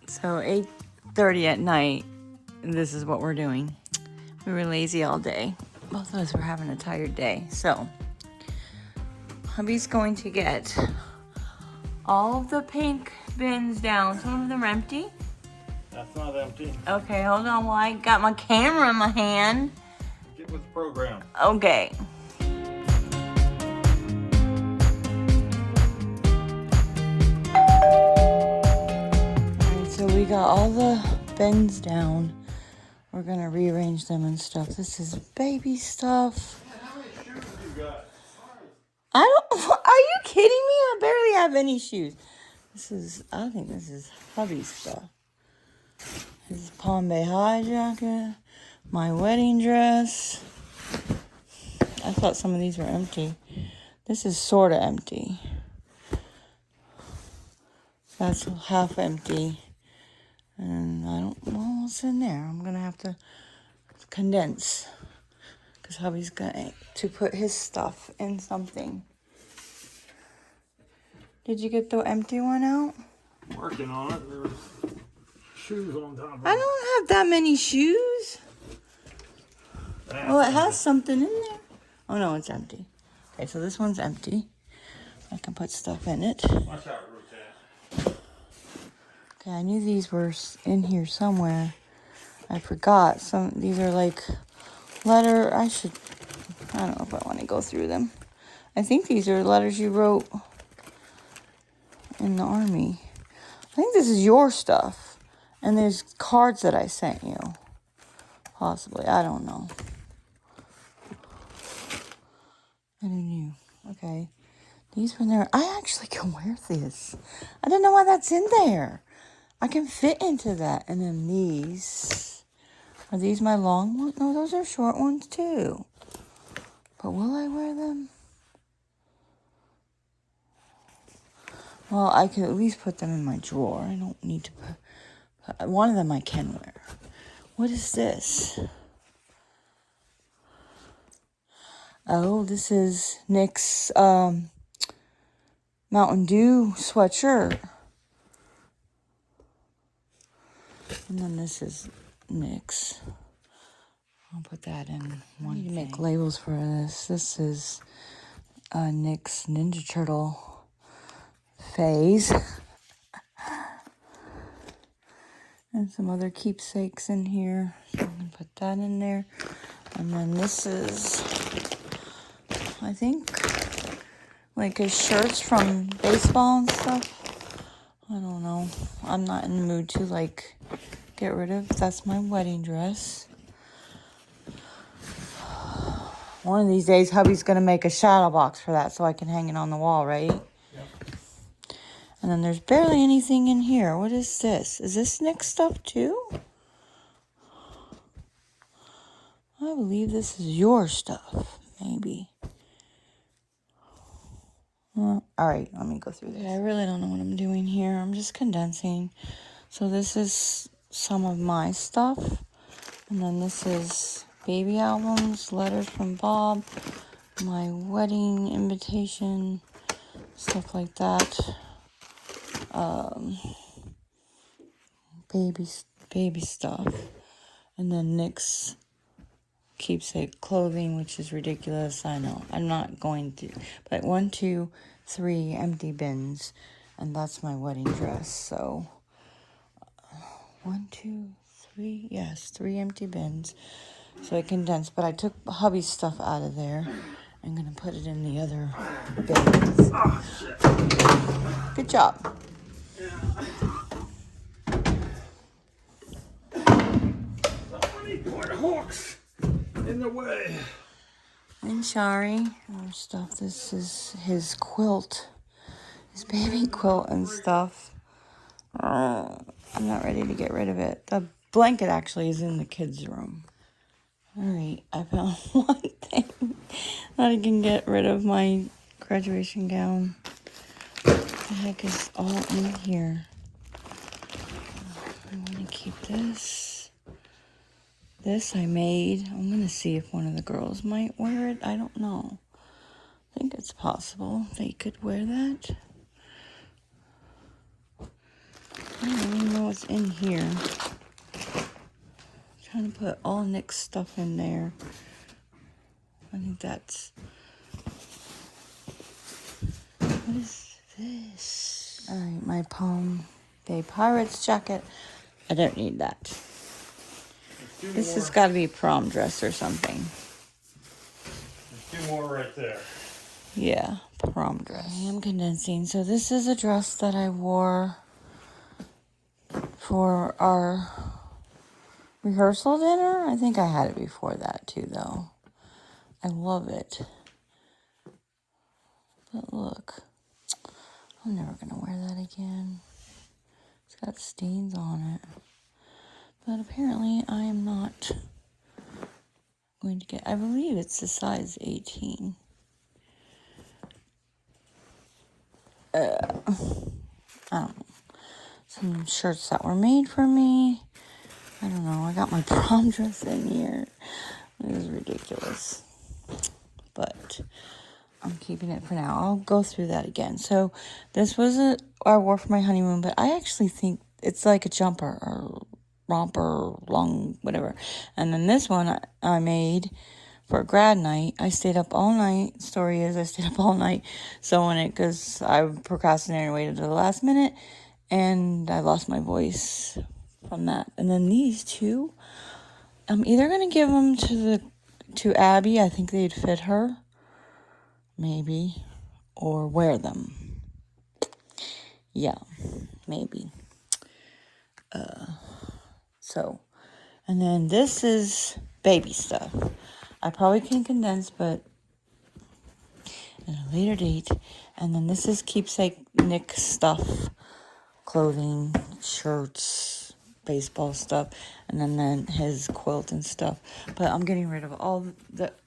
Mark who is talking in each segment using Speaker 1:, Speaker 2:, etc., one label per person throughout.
Speaker 1: So 8:30 at night, this is what we're doing. We were lazy all day. Both of us were having a tired day. So hubby's going to get all of the pink bins down. Some of them are empty.
Speaker 2: That's not empty.
Speaker 1: Okay, hold on while I got my camera in my hand.
Speaker 2: Get with the program.
Speaker 1: Okay. Alright, so we got all the bins down. We're gonna rearrange them and stuff. This is baby stuff.
Speaker 2: How many shoes you got?
Speaker 1: I don't, are you kidding me? I barely have any shoes. I think this is hubby's stuff. This is Palm Bay High jacket, my wedding dress. I thought some of these were empty. This is sort of empty. That's half empty. And I don't know what's in there. I'm going to have to condense. Because hubby's going to put his stuff in something. Did you get the empty one out?
Speaker 2: Working on it. There's shoes on top of it.
Speaker 1: I don't have that many shoes. Oh, it has something in there. Oh, no, it's empty. Okay, so this one's empty. I can put stuff in it.
Speaker 2: Watch out, Ruth.
Speaker 1: Okay, I knew these were in here somewhere. I forgot. These are like I don't know if I want to go through them. I think these are letters you wrote in the army. I think this is your stuff. And there's cards that I sent you. Possibly. I don't know. I don't know. Okay. These were there. I actually can wear this. I don't know why that's in there. I can fit into that. And then these. Are these my long ones? No, those are short ones too. But will I wear them? Well, I could at least put them in my drawer. I don't need to put... One of them I can wear. What is this? Oh, this is Nick's Mountain Dew sweatshirt. And then this is Nick's. I'll put that in one. I need to make labels for this. This is Nick's Ninja Turtle phase. And some other keepsakes in here. So I'm going to put that in there. And then this is, I think, like his shirts from baseball and stuff. I don't know. I'm not in the mood to like get rid of. That's my wedding dress. One of these days, hubby's going to make a shadow box for that so I can hang it on the wall, right?
Speaker 2: Yep.
Speaker 1: And then there's barely anything in here. What is this? Is this Nick's stuff too? I believe this is your stuff. Maybe. All right, let me go through this. I really don't know what I'm doing here. I'm just condensing. So this is some of my stuff. And then this is baby albums, letters from Bob, my wedding invitation, stuff like that. Baby stuff. And then Nick's keepsake clothing, which is ridiculous. I know. I'm not going to. But 1, 2, 3 empty bins. And that's my wedding dress. So 1, 2, 3. Yes, 3 empty bins. So I condensed. But I took hubby's stuff out of there. I'm going to put it in the other bins.
Speaker 2: Oh, shit.
Speaker 1: Good job.
Speaker 2: Yeah. So many poor hawks in the way.
Speaker 1: I'm sorry. More stuff. This is his quilt. His baby quilt and stuff. I'm not ready to get rid of it. The blanket actually is in the kids' room. Alright, I found one thing that I can get rid of my graduation gown. What the heck is all in here? I want to keep this. This I made. I'm going to see if one of the girls might wear it. I don't know. I think it's possible they could wear that. I don't even know what was in here. Trying to put all Nick's stuff in there. I think that's... What is this? Alright, my Palm Bay Pirates jacket. I don't need that. This has got to be a prom dress or something.
Speaker 2: There's 2 more right there.
Speaker 1: Yeah, prom dress. I am condensing. So this is a dress that I wore for our rehearsal dinner. I think I had it before that too, though. I love it. But look, I'm never going to wear that again. It's got stains on it. But apparently I am not going to get... I believe it's a size 18. I don't know. Some shirts that were made for me. I don't know. I got my prom dress in here. It is ridiculous. But I'm keeping it for now. I'll go through that again. So this was I wore for my honeymoon, but I actually think it's like a jumper or romper, long, whatever. And then this one I made for grad night. I stayed up all night. Story is I stayed up all night sewing it because I procrastinated and waited to the last minute. And I lost my voice from that. And then these two, I'm either going to give them to Abby. I think they'd fit her. Maybe. Or wear them. Yeah, maybe. So, and then this is baby stuff. I probably can condense, but at a later date. And then this is keepsake Nick stuff. Clothing, shirts, baseball stuff, and then his quilt and stuff. But I'm getting rid of all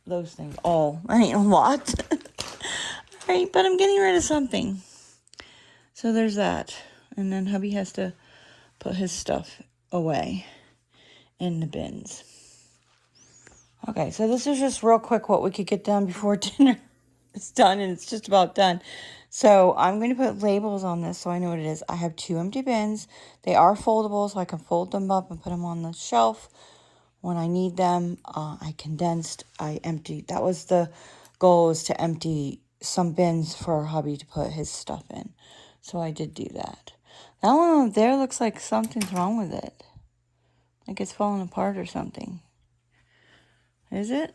Speaker 1: those things. I ain't a lot. Right, but I'm getting rid of something. So there's that. And then hubby has to put his stuff away in the bins. Okay, so this is just real quick what we could get done before dinner is done, and it's just about done. So I'm going to put labels on this so I know what it is. I have 2 empty bins. They are foldable, so I can fold them up and put them on the shelf when I need them. I condensed, I emptied. That was the goal, is to empty some bins for hubby to put his stuff in. So I did do that. That one over there looks like something's wrong with it. Like it's falling apart or something. Is it?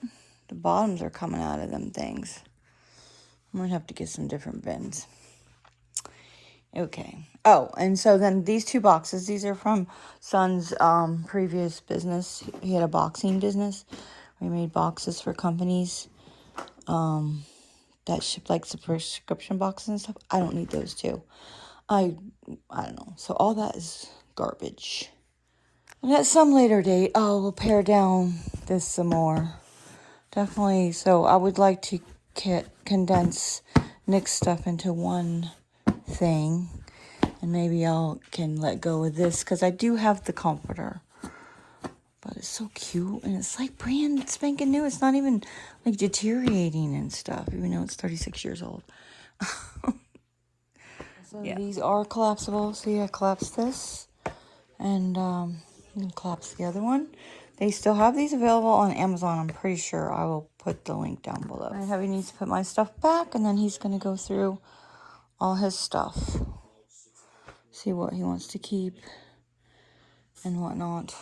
Speaker 1: The bottoms are coming out of them things. I'm going to have to get some different bins. Okay. Oh, and so then these 2 boxes, these are from Son's previous business. He had a boxing business. We made boxes for companies that ship like the prescription boxes and stuff. I don't need those too. I don't know. So all that is garbage. And at some later date, we'll pare down this some more. Definitely. So I would like to condense Nick's stuff into one thing. And maybe can let go of this because I do have the comforter. But it's so cute. And it's like brand spanking new. It's not even like deteriorating and stuff. Even though it's 36 years old. So yeah. These are collapsible. See, I collapsed this. And collapse the other one. They still have these available on Amazon. I'm pretty sure. I will put the link down below. My hubby needs to put my stuff back. And then he's going to go through all his stuff. See what he wants to keep and whatnot.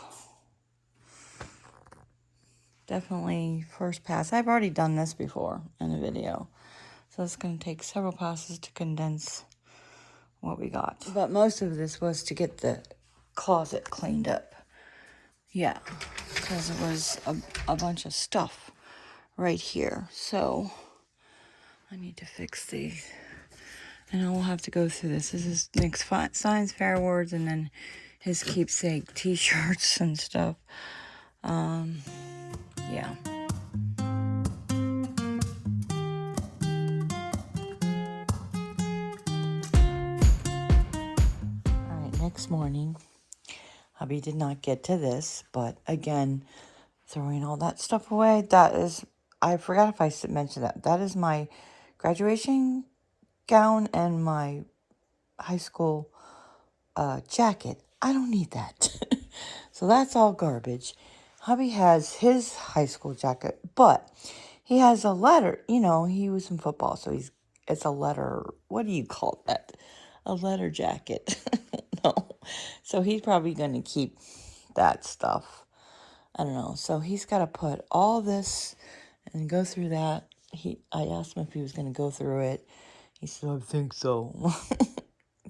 Speaker 1: Definitely first pass. I've already done this before in a video. So it's going to take several passes to condense what we got. But most of this was to get the closet cleaned up. Yeah, because it was a bunch of stuff right here. So I need to fix these. And I will have to go through this. This is Nick's Science Fair Awards and then his keepsake t-shirts and stuff. Yeah. Alright, next morning. Hubby did not get to this, but again, throwing all that stuff away. That is, I forgot if I mentioned that. That is my graduation gown and my high school jacket. I don't need that. So that's all garbage. Hubby has his high school jacket, but he has a letter. You know, he was in football, so it's a letter. What do you call that? A letter jacket. No. So he's probably going to keep that stuff. I don't know. So he's got to put all this and go through that. I asked him if he was going to go through it. He said, I think so.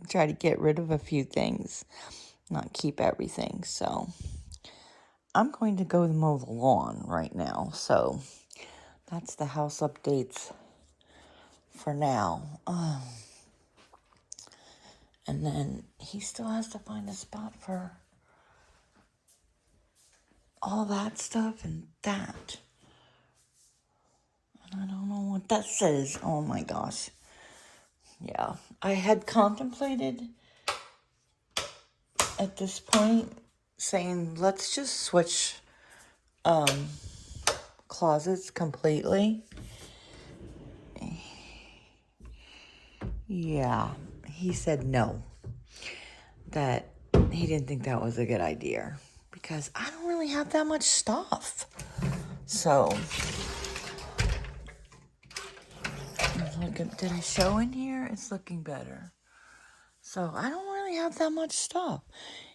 Speaker 1: Try to get rid of a few things, not keep everything. So I'm going to go mow the lawn right now. So that's the house updates for now. And then he still has to find a spot for all that stuff and that. And I don't know what that says. Oh my gosh. Yeah. I had contemplated at this point saying, let's just switch closets completely. Yeah. He said no. That he didn't think that was a good idea. Because I don't really have that much stuff. So, did I show in here? It's looking better. So, I don't really have that much stuff.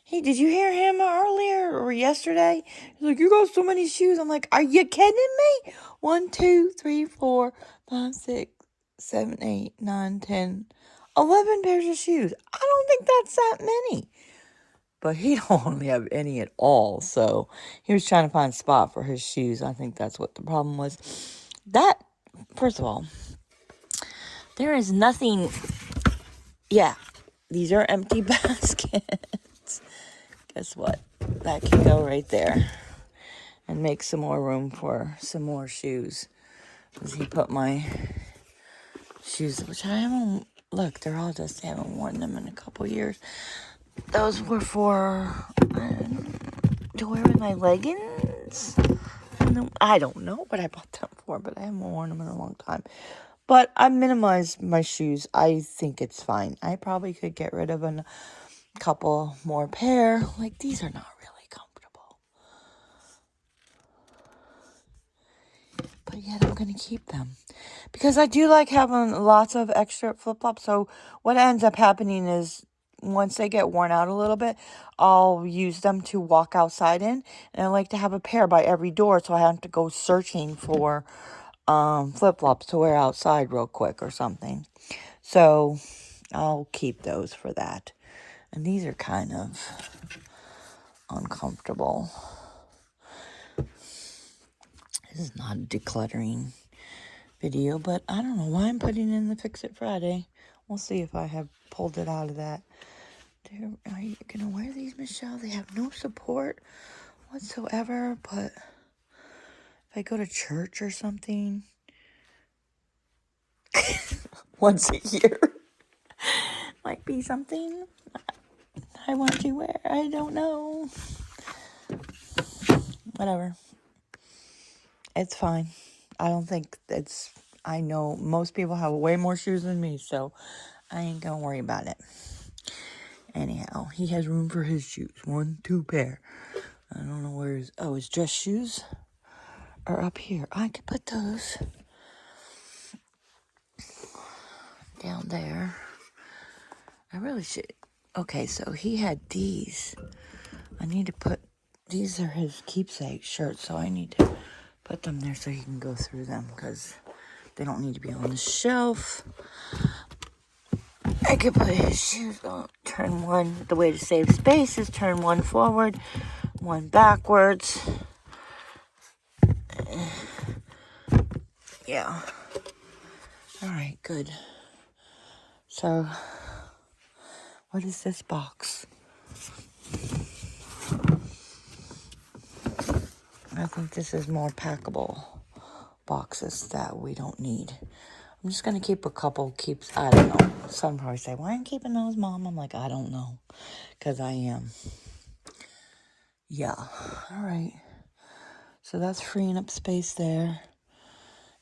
Speaker 1: Hey, did you hear him earlier or yesterday? He's like, you got so many shoes. I'm like, are you kidding me? 1, 2, 3, 4, 5, 6, 7, 8, 9, 10, 11 pairs of shoes. I don't think that's that many. But he don't only have any at all. So he was trying to find a spot for his shoes. I think that's what the problem was. That, first of all, there is nothing. Yeah, these are empty baskets. Guess what? That can go right there and make some more room for some more shoes. Because he put my shoes, which I haven't, look, they're all just, I haven't worn them in a couple years. Those were for, to wear with my leggings. I don't know what I bought them for, but I haven't worn them in a long time. But I minimized my shoes. I think it's fine. I probably could get rid of a couple more pair. Like, these are not really comfortable. But yet I'm going to keep them. Because I do like having lots of extra flip-flops. So what ends up happening is once they get worn out a little bit, I'll use them to walk outside in. And I like to have a pair by every door, so I have to go searching for flip-flops to wear outside real quick or something. So I'll keep those for that. And these are kind of uncomfortable. This is not a decluttering video, but I don't know why I'm putting in the Fix It Friday. We'll see if I have pulled it out of that. Are you going to wear these, Michelle? They have no support whatsoever, but if I go to church or something, once a year, might be something I want to wear. I don't know. Whatever. It's fine. I don't think it's, I know most people have way more shoes than me, so I ain't gonna worry about it. Anyhow, he has room for his shoes. 1, 2 pair. I don't know where his dress shoes are up here. I could put those down there. I really should. Okay, so he had these. I need to put, these are his keepsake shirts, so I need to put them there so he can go through them because they don't need to be on the shelf. I could put his shoes on. Turn one. The way to save space is turn one forward, one backwards. Yeah. All right, good. So, what is this box? I think this is more packable boxes that we don't need. I'm just going to keep a couple I don't know. Some probably say, why are you keeping those, Mom? I'm like, I don't know. Because I am. Yeah. All right. So that's freeing up space there.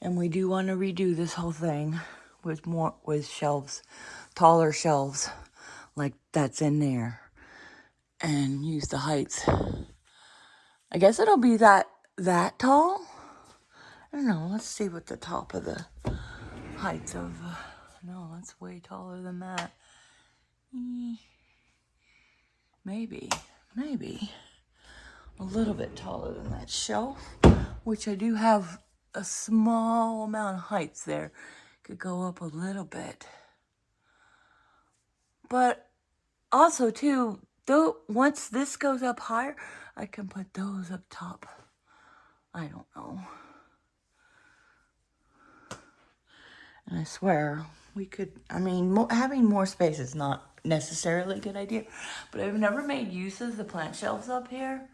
Speaker 1: And we do want to redo this whole thing with shelves, taller shelves like that's in there. and use the heights. I guess it'll be that tall. I don't know. Let's see what the top of the heights of. No, that's way taller than that. Maybe a little bit taller than that shelf, which I do have a small amount of heights there. Could go up a little bit. But also too, though, once this goes up higher, I can put those up top. I don't know. And I swear, we could, I mean, having more space is not necessarily a good idea, but I've never made use of the plant shelves up here.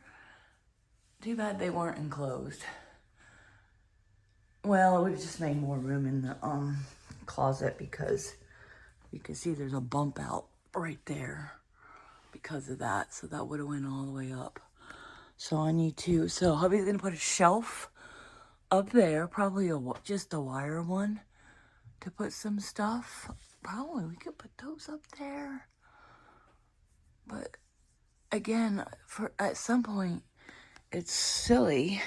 Speaker 1: Too bad they weren't enclosed. Well, it would have just made more room in the closet, because you can see there's a bump out right there because of that. So that would have went all the way up. So I need to, so hubby's gonna put a shelf up there, probably just a wire one to put some stuff. Probably we could put those up there. But again, at some point, it's silly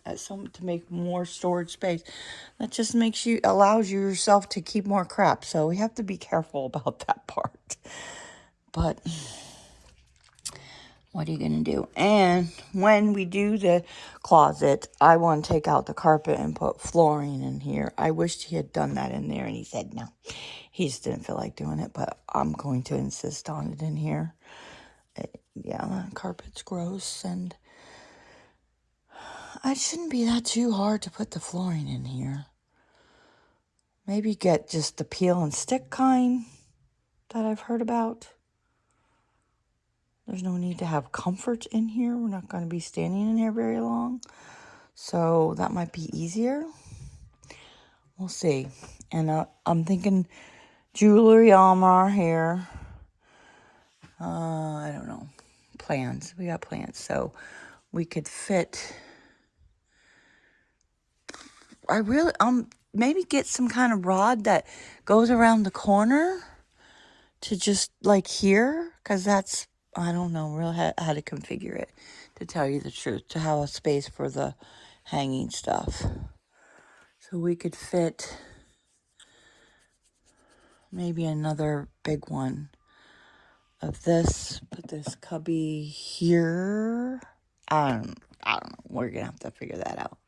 Speaker 1: to make more storage space. That just allows yourself to keep more crap. So we have to be careful about that part. But what are you going to do? And when we do the closet, I want to take out the carpet and put flooring in here. I wished he had done that in there, and he said no. He just didn't feel like doing it, but I'm going to insist on it in here. Yeah, the carpet's gross, and it shouldn't be that too hard to put the flooring in here. Maybe get just the peel and stick kind that I've heard about. There's no need to have comfort in here. We're not going to be standing in here very long. So that might be easier. We'll see. And I'm thinking jewelry armor here. I don't know. Plans. We got plans. So we could fit. Maybe get some kind of rod that goes around the corner to just like here. Because that's, I don't know really how to configure it, to tell you the truth, to have a space for the hanging stuff. So we could fit maybe another big one of this. Put this cubby here. I don't know. We're going to have to figure that out.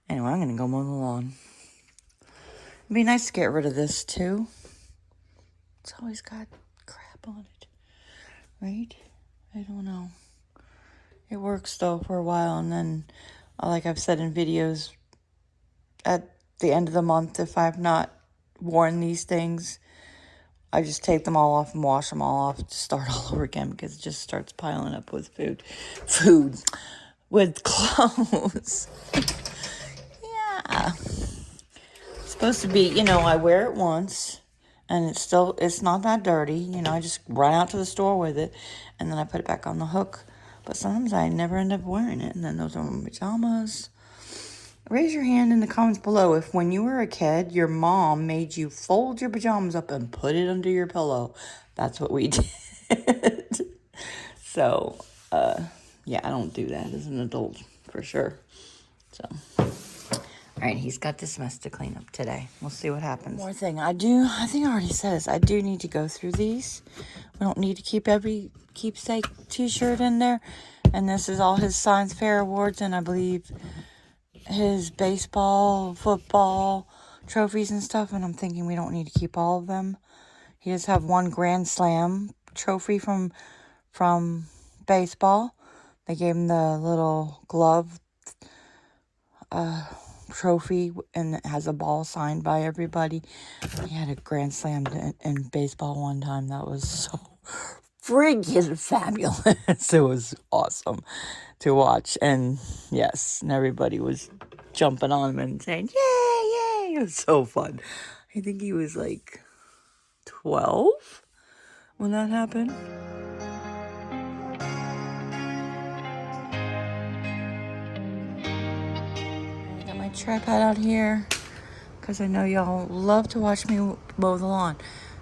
Speaker 1: Anyway, I'm going to go mow the lawn. It'd be nice to get rid of this too. It's always got crap on it. Right? I don't know. It works though for a while, and then, like I've said in videos, at the end of the month, if I've not worn these things, I just take them all off and wash them all off to start all over again, because it just starts piling up with with clothes. Yeah. It's supposed to be, I wear it once, and it's not that dirty. I just run out to the store with it, and then I put it back on the hook. But sometimes I never end up wearing it, and then those are my pajamas. Raise your hand in the comments below if when you were a kid, your mom made you fold your pajamas up and put it under your pillow. That's what we did. So, yeah, I don't do that as an adult, for sure. So, all right, he's got this mess to clean up today. We'll see what happens. One more thing, I think I already said this, I do need to go through these. We don't need to keep every keepsake t-shirt in there. And this is all his science fair awards, and I believe his baseball, football trophies and stuff, and I'm thinking we don't need to keep all of them. He does have one Grand Slam trophy from baseball. They gave him the little glove trophy, and it has a ball signed by everybody. He had a Grand Slam in baseball one time. That was so freaking fabulous. It was awesome to watch. And yes, and everybody was jumping on him and saying, yay, yay. It was so fun. I think he was like 12 when that happened. I got my tripod out here because I know y'all love to watch me mow the lawn.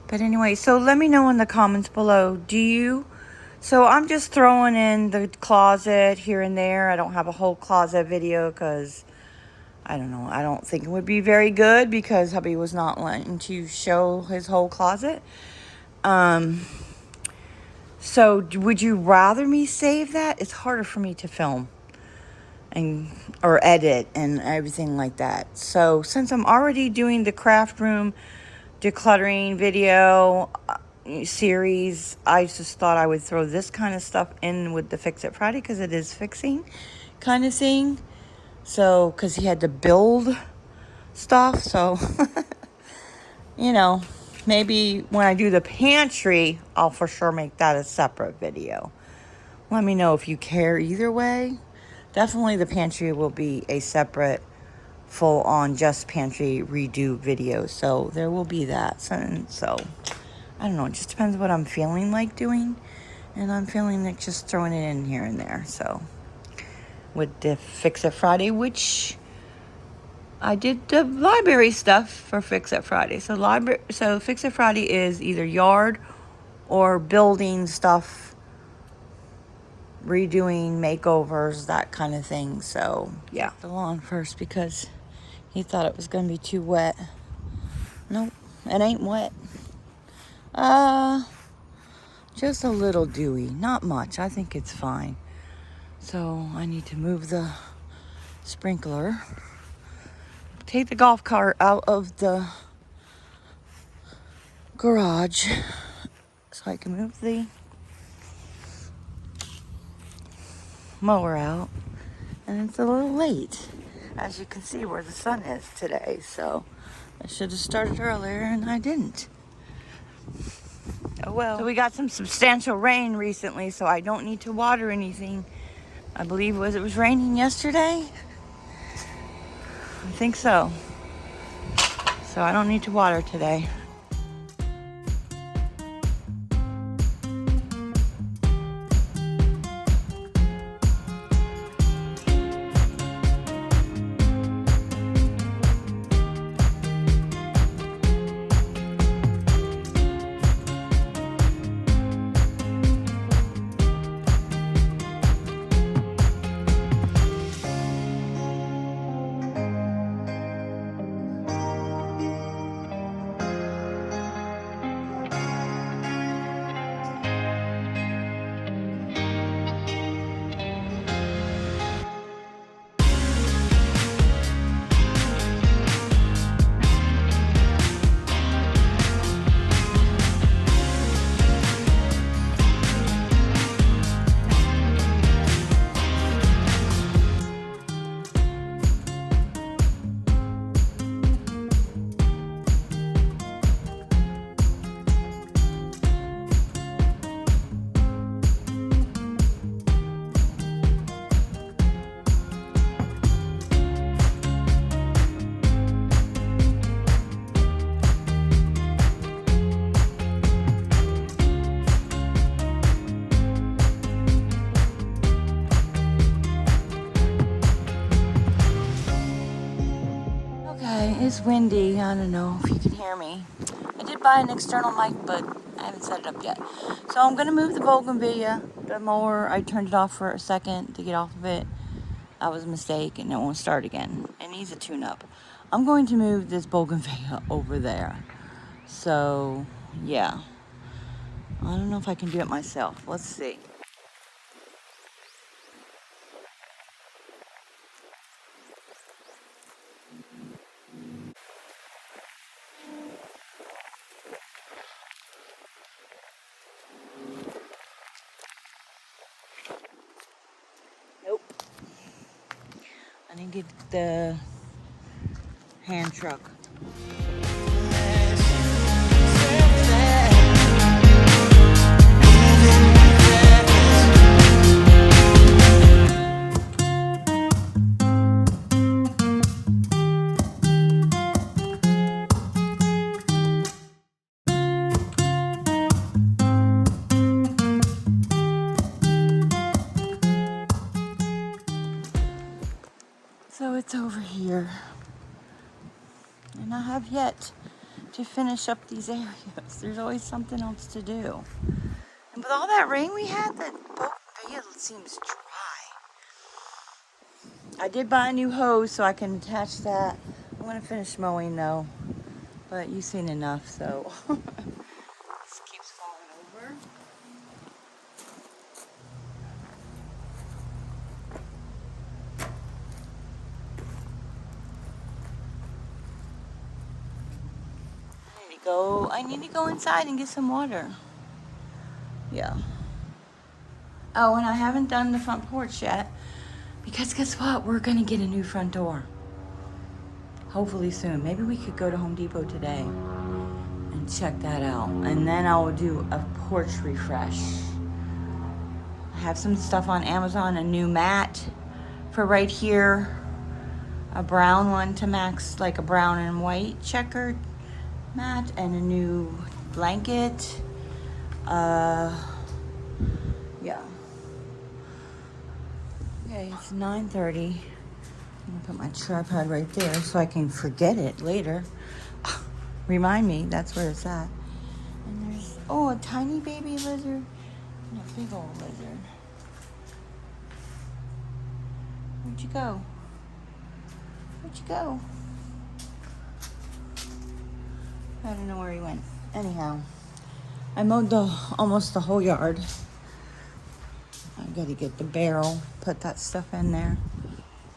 Speaker 1: But anyway, so let me know in the comments below, do you So I'm just throwing in the closet here and there. I don't have a whole closet video because I don't know. I don't think it would be very good because hubby was not wanting to show his whole closet. So would you rather me save that? It's harder for me to film and or edit and everything like that. So since I'm already doing the craft room decluttering video series, I just thought I would throw this kind of stuff in with the Fix It Friday because it is fixing kind of thing. So because he had to build stuff, so you know, maybe when I do the pantry, I'll for sure make that a separate video. Let me know if you care either way. Definitely the pantry will be a separate full-on just pantry redo video. So there will be that. So I don't know. It just depends what I'm feeling like doing. And I'm feeling like just throwing it in here and there. So with the Fix It Friday, which I did the library stuff for Fix It Friday. So Fix It Friday is either yard or building stuff, redoing makeovers, that kind of thing. So yeah, the lawn first because he thought it was gonna be too wet. Nope, it ain't wet. Just a little dewy, not much. I think it's fine. So I need to move the sprinkler, take the golf cart out of the garage so I can move the mower out. And it's a little late, as you can see where the sun is today. So I should have started earlier and I didn't. Oh well. So we got some substantial rain recently, so I don't need to water anything. I believe it was raining yesterday. I think so. So I don't need to water today. It's windy. I don't know if you can hear me. I did buy an external mic, but I haven't set it up yet. So I'm going to move the bougainvillea, the mower. I turned it off for a second to get off of it. That was a mistake, and it won't start again. It needs a tune-up. I'm going to move this bougainvillea over there. So, yeah. I don't know if I can do it myself. Let's see. Nope. I need to get the hand truck. So it's over here, and I have yet to finish up these areas. There's always something else to do. With all that rain we had, the bougainvillea seems dry. I did buy a new hose so I can attach that. I'm going to finish mowing though. But you've seen enough, so. This keeps falling over. I need to go inside and get some water. Yeah. Oh, and I haven't done the front porch yet because guess what? We're gonna get a new front door. Hopefully soon. Maybe we could go to Home Depot today and check that out. And then I will do a porch refresh. I have some stuff on Amazon, a new mat for right here. A brown one to max, like a brown and white checkered mat, and a new blanket. Yeah. Okay, it's 9:30. I'm gonna put my tripod right there so I can forget it later. Remind me, that's where it's at. And there's, oh, a tiny baby lizard and a big old lizard. Where'd you go? Where'd you go? I don't know where he went. Anyhow, I mowed almost the whole yard. I gotta get the barrel, put that stuff in there.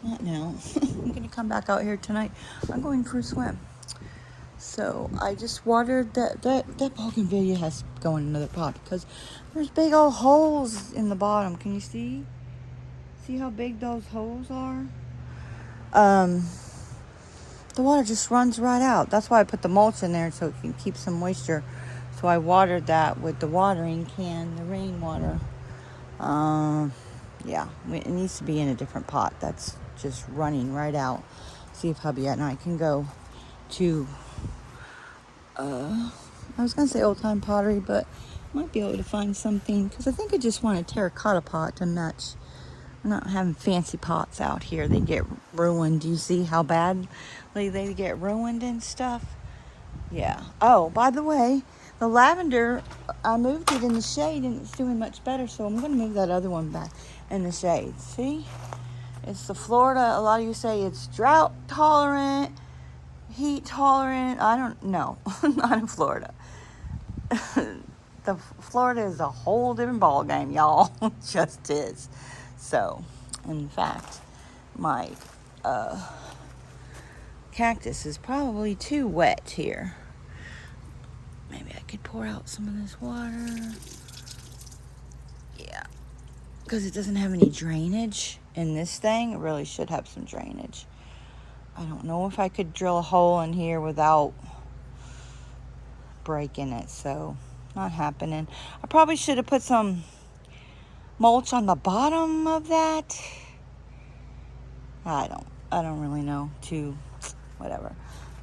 Speaker 1: Not now. I'm gonna come back out here tonight. I'm going for a swim. So I just watered that bougainvillea has to go in another pot because there's big old holes in the bottom. Can you see? See how big those holes are? The water just runs right out. That's why I put the mulch in there so it can keep some moisture. So I watered that with the watering can, the rainwater. Yeah, it needs to be in a different pot. That's just running right out. See if hubby and I can go to, I was going to say old time pottery, but I might be able to find something because I think I just want a terracotta pot to match. I'm not having fancy pots out here. They get ruined. Do you see how badly they get ruined and stuff? Yeah. Oh, by the way, the lavender, I moved it in the shade and it's doing much better. So I'm going to move that other one back in the shade. See? It's the Florida. A lot of you say it's drought tolerant, heat tolerant. I don't know. Not in Florida. The Florida is a whole different ball game, y'all. It just is. So, in fact, my cactus is probably too wet here. Maybe I could pour out some of this water. Yeah, because it doesn't have any drainage in this thing. It really should have some drainage. I don't know if I could drill a hole in here without breaking it, so not happening. I probably should have put some mulch on the bottom of that. I don't really know. Whatever.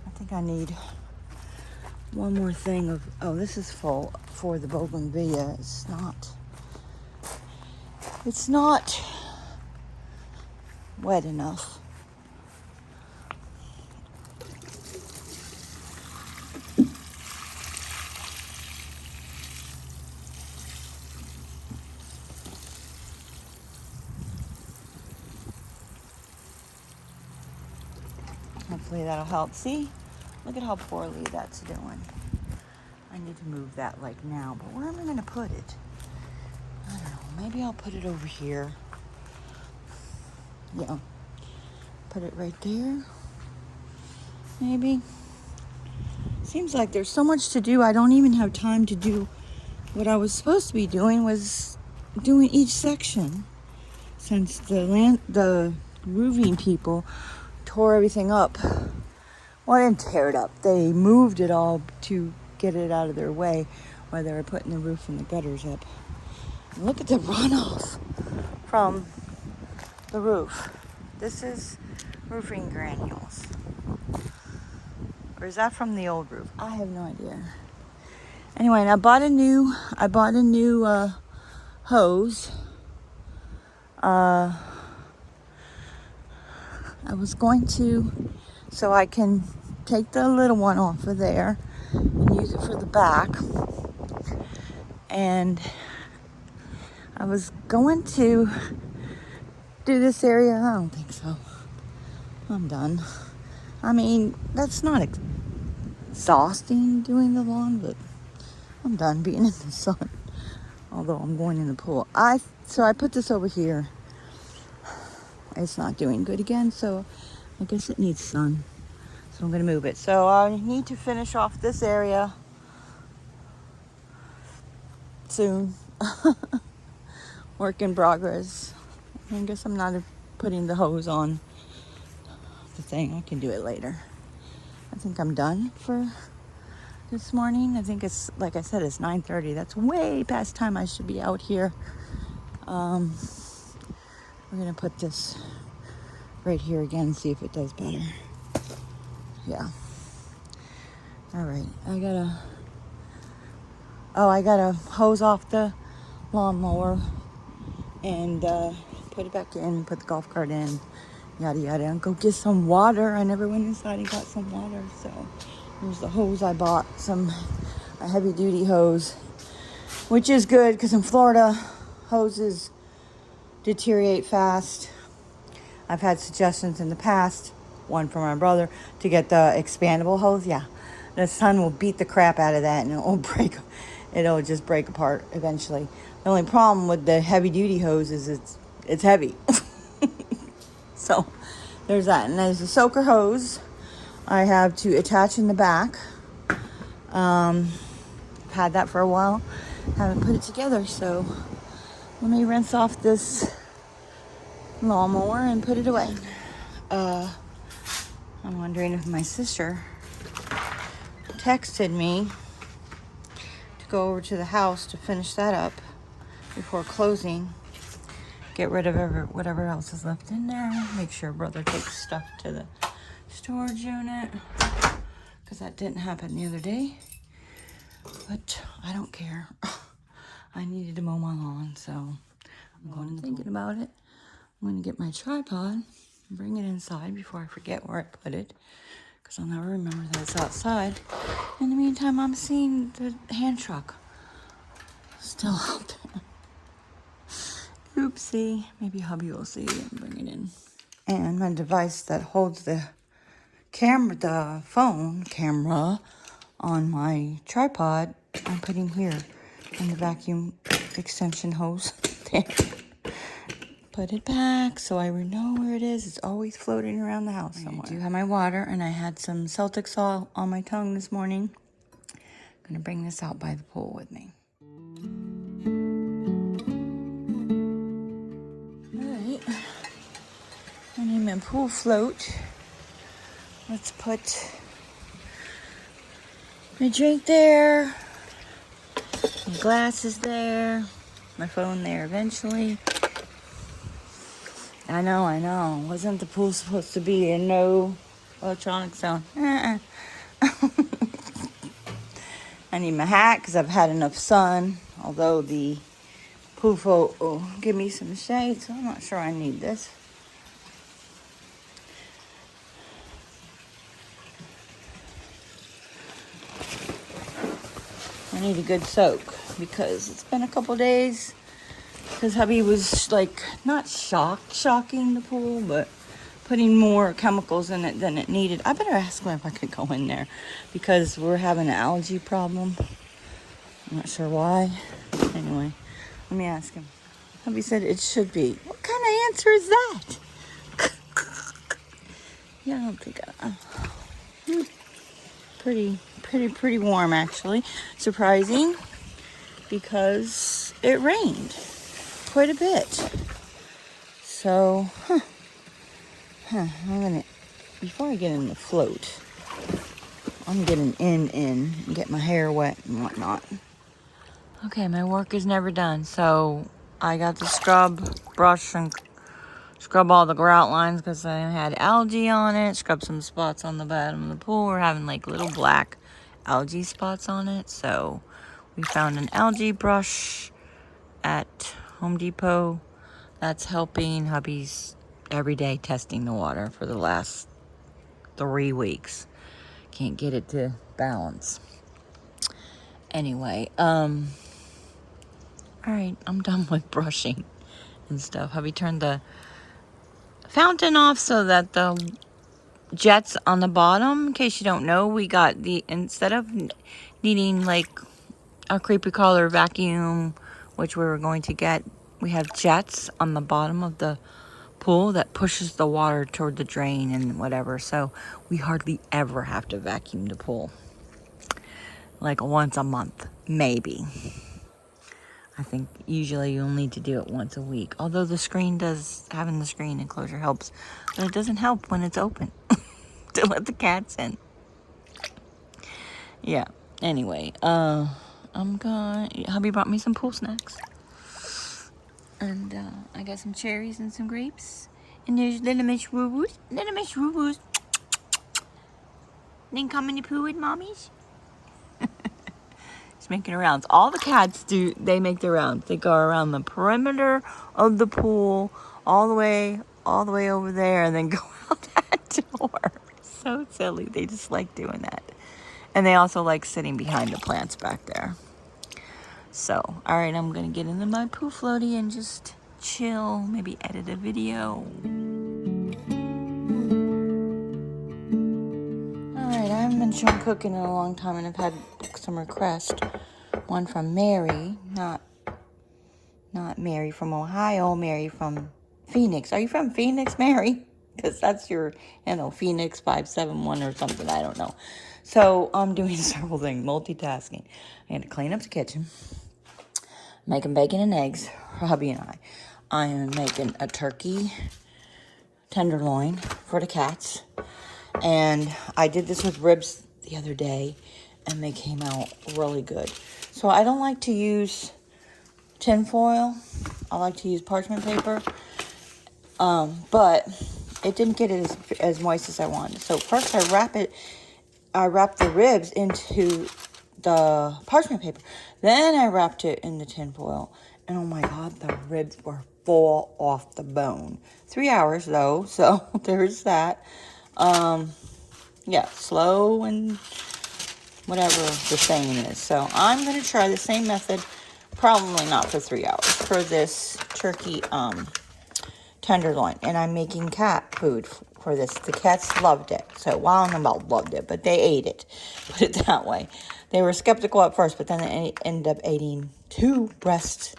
Speaker 1: I think I need one more thing of, oh, this is full for the bougainvillea. It's not wet enough. Hopefully that'll help. See? Look at how poorly that's doing. I need to move that like now, but where am I going to put it? I don't know. Maybe I'll put it over here. Yeah. Put it right there. Maybe. Seems like there's so much to do. I don't even have time to do what I was supposed to be doing, was doing each section. Since the roofing people tore everything up. Well, I didn't tear it up. They moved it all to get it out of their way while they were putting the roof and the gutters up. And look at the runoff from the roof. This is roofing granules. Or is that from the old roof? I have no idea. Anyway, and I bought a new hose. I was going to, so I can take the little one off of there and use it for the back. And I was going to do this area. I don't think so. I'm done. I mean, that's not exhausting doing the lawn, but I'm done being in the sun. Although I'm going in the pool. So I put this over here. It's not doing good again, so I guess it needs sun. So I'm gonna move it. So I need to finish off this area soon. Work in progress. I guess I'm not putting the hose on the thing. I can do it later. I think I'm done for this morning. I think it's, like I said, it's 9:30. That's way past time I should be out here. We're gonna put this right here again and see if it does better. Yeah. All right. I gotta hose off the lawnmower and put it back in, put the golf cart in, yada yada, and go get some water. I never went inside and got some water, so here's the hose I bought, a heavy duty hose, which is good because in Florida, hoses deteriorate fast. I've had suggestions in the past, one from my brother, to get the expandable hose. Yeah, the sun will beat the crap out of that and it'll just break apart eventually. The only problem with the heavy duty hose is it's heavy. So there's that. And there's a soaker hose I have to attach in the back. I've had that for a while. Haven't put it together, so let me rinse off this lawnmower and put it away. I'm wondering if my sister texted me to go over to the house to finish that up before closing. Get rid of whatever else is left in there. Make sure brother takes stuff to the storage unit, because that didn't happen the other day. But I don't care. I needed to mow my lawn, so I'm going thinking about it. I'm going to get my tripod and bring it inside before I forget where I put it, because I'll never remember that it's outside. In the meantime, I'm seeing the hand truck still out there. Oopsie. Maybe hubby will see it and bring it in. And my device that holds the phone camera on my tripod, I'm putting here in the vacuum extension hose there. Put it back so I know where it is. It's always floating around the house somewhere. I do have my water, and I had some Celtic salt on my tongue this morning. I'm gonna bring this out by the pool with me. Alright. I need my pool float. Let's put my drink there. My glasses there. My phone there eventually. I know. Wasn't the pool supposed to be a no electronic zone? I need my hat because I've had enough sun. Although the pool float will give me some shade, so I'm not sure I need this. I need a good soak because it's been a couple days. Because hubby was like not shocking the pool, but putting more chemicals in it than it needed. I better ask him if I could go in there because we're having an algae problem. I'm not sure why. Anyway, let me ask him. Hubby said it should be. What kind of answer is that? Yeah, I don't think pretty warm actually. Surprising because it rained quite a bit. So, I'm gonna, before I get in the float, I'm getting in and get my hair wet and whatnot. Okay, my work is never done, so I got the scrub brush and scrub all the grout lines because I had algae on it. Scrub some spots on the bottom of the pool. We're having like little black algae spots on it, so we found an algae brush at Home Depot. That's helping. Hubby's every day testing the water for the last 3 weeks. Can't get it to balance. Anyway, Alright, I'm done with brushing and stuff. Hubby turned the fountain off so that the jets on the bottom, in case you don't know, we got the, instead of needing like a creepy crawler vacuum, which we were going to get, we have jets on the bottom of the pool that pushes the water toward the drain and whatever, so we hardly ever have to vacuum the pool. Like once a month, maybe. I think usually you'll need to do it once a week. Although the screen does, having the screen enclosure helps, but it doesn't help when it's open to let the cats in. Yeah, anyway, hubby brought me some pool snacks. And I got some cherries and some grapes. And there's little Miss Woo-Woos. Little Miss Woo-Woos. Then come in the pool with mommies. It's making rounds. All the cats do, they make their rounds. They go around the perimeter of the pool, all the way over there, and then go out that door. So silly. They just like doing that. And they also like sitting behind the plants back there. So, alright, I'm going to get into my poo floaty and just chill, maybe edit a video. Alright, I haven't been showing cooking in a long time, and I've had some requests. One from Mary, not Mary from Ohio, Mary from Phoenix. Are you from Phoenix, Mary? Because that's your, Phoenix 571 or something, I don't know. So, I'm doing several things, multitasking. I had to clean up the kitchen, making bacon and eggs for hubby and I. I am making a turkey tenderloin for the cats. And I did this with ribs the other day, and they came out really good. So I don't like to use tin foil. I like to use parchment paper. But it didn't get it as moist as I wanted. So first I wrapped the ribs into the parchment paper. Then I wrapped it in the tin foil. And oh my God, the ribs were full off the bone. 3 hours though, so there's that. Yeah, slow and whatever the saying is. So I'm going to try the same method, probably not for 3 hours, for this turkey tenderloin. And I'm making cat food for this. The cats loved it. So, well, I don't know about loved it, but they ate it. Put it that way. They were skeptical at first, but then they ended up eating two of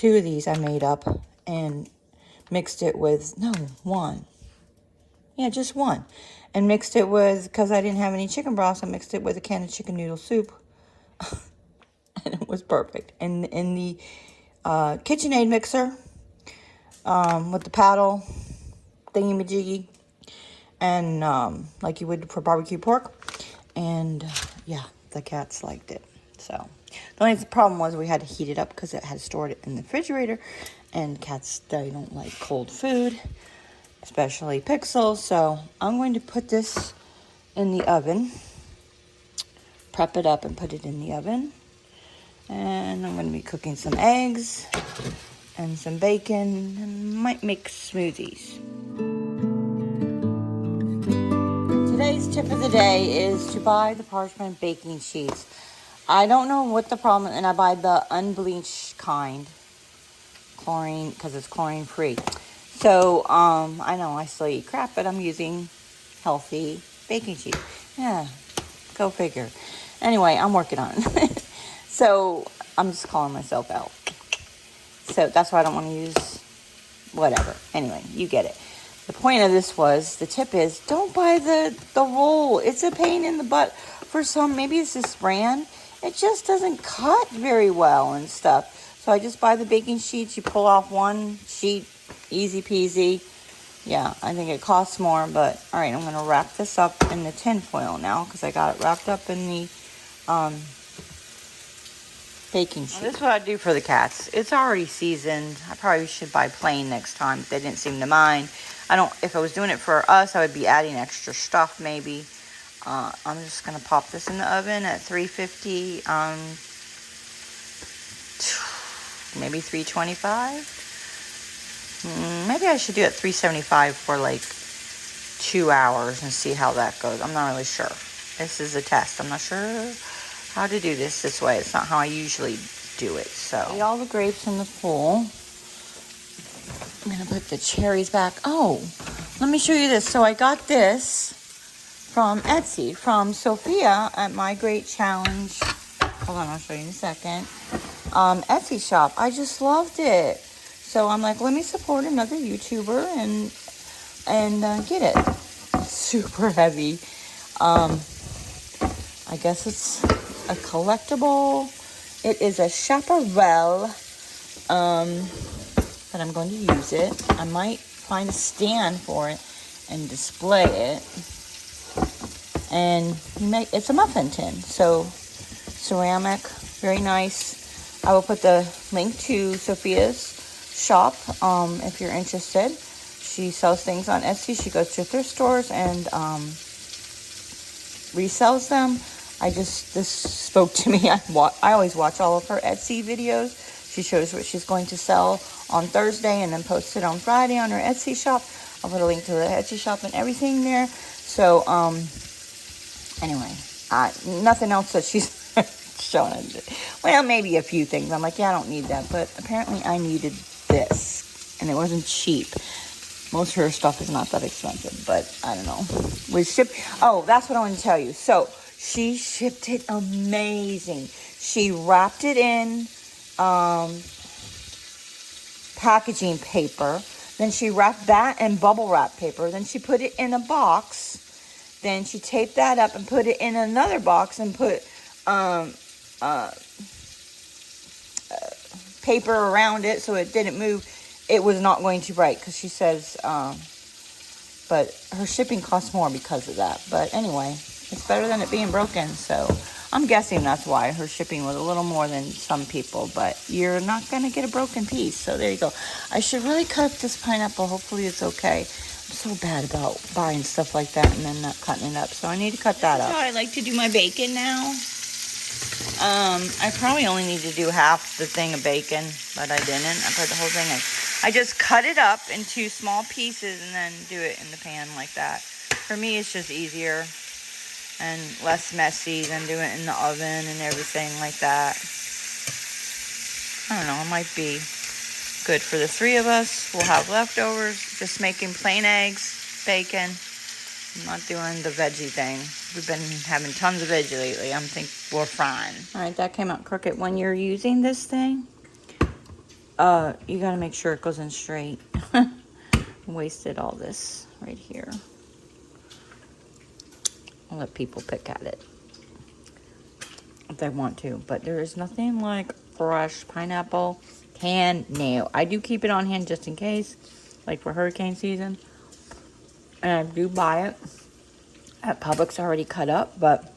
Speaker 1: these I made up and mixed it with, one. Yeah, just one. And mixed it with, because I didn't have any chicken broth, I mixed it with a can of chicken noodle soup. And it was perfect. And in the KitchenAid mixer, with the paddle thingy-majiggy, and like you would for barbecue pork. And yeah, the cats liked it. So the only problem was we had to heat it up because it had stored it in the refrigerator. And cats, they don't like cold food, especially Pixel. So I'm going to put this in the oven, prep it up and put it in the oven. And I'm going to be cooking some eggs and some bacon, and might make smoothies. Today's tip of the day is to buy the parchment baking sheets. I don't know what the problem is, and I buy the unbleached kind, chlorine, because it's chlorine free. So, I know I still eat crap, but I'm using healthy baking sheets. Yeah, go figure. Anyway, I'm working on it. So, I'm just calling myself out. So, that's why I don't want to use whatever. Anyway, you get it. The point of this was, the tip is, don't buy the roll. It's a pain in the butt for some. Maybe it's this brand. It just doesn't cut very well and stuff. So I just buy the baking sheets. You pull off one sheet, easy peasy. Yeah, I think it costs more, but all right, I'm going to wrap this up in the tin foil now because I got it wrapped up in the baking sheet. This is what I do for the cats. It's already seasoned. I probably should buy plain next time, but they didn't seem to mind. If I was doing it for us, I would be adding extra stuff maybe. I'm just going to pop this in the oven at 350, maybe 325. Maybe I should do it 375 for like 2 hours and see how that goes. I'm not really sure. This is a test. I'm not sure how to do this way. It's not how I usually do it. So all the grapes in the pool. I'm gonna put the cherries back. Oh, let me show you this. So I got this from Etsy, from Sophia at My Great Challenge. Hold on, I'll show you in a second. Etsy shop. I just loved it. So I'm like, let me support another YouTuber and get it. It's super heavy. I guess it's a collectible. It is a chaparral. But I'm going to use it. I might find a stand for it and display it. And it's a muffin tin. So ceramic, very nice. I will put the link to Sophia's shop if you're interested. She sells things on Etsy. She goes to thrift stores and resells them. This spoke to me. I always watch all of her Etsy videos. She shows what she's going to sell on Thursday and then posts it on Friday on her Etsy shop. I'll put a link to the Etsy shop and everything there. So, anyway, nothing else that she's showing. Well, maybe a few things. I'm like, yeah, I don't need that. But apparently I needed this. And it wasn't cheap. Most of her stuff is not that expensive. But I don't know. Oh, that's what I want to tell you. So, she shipped it amazing. She wrapped it in packaging paper. Then she wrapped that in bubble wrap paper. Then she put it in a box. Then she taped that up and put it in another box and put paper around it so it didn't move. It was not going to break because she says, but her shipping costs more because of that. But anyway, it's better than it being broken. So I'm guessing that's why her shipping was a little more than some people, but you're not going to get a broken piece. So there you go. I should really cut up this pineapple. Hopefully it's okay. I'm so bad about buying stuff like that and then not cutting it up. So I need to cut that up. That's how I like to do my bacon now. I probably only need to do half the thing of bacon, but I didn't. I put the whole thing in. I just cut it up into small pieces and then do it in the pan like that. For me, it's just easier and less messy than doing it in the oven and everything like that. I don't know, it might be good for the three of us. We'll have leftovers, just making plain eggs, bacon. I'm not doing the veggie thing. We've been having tons of veggie lately. I think we're fine. All right, that came out crooked. When you're using this thing, you gotta make sure it goes in straight. Wasted all this right here. I'll let people pick at it if they want to, but there is nothing like fresh pineapple canned. No, I do keep it on hand just in case, like for hurricane season, and I do buy it at Publix already cut up. But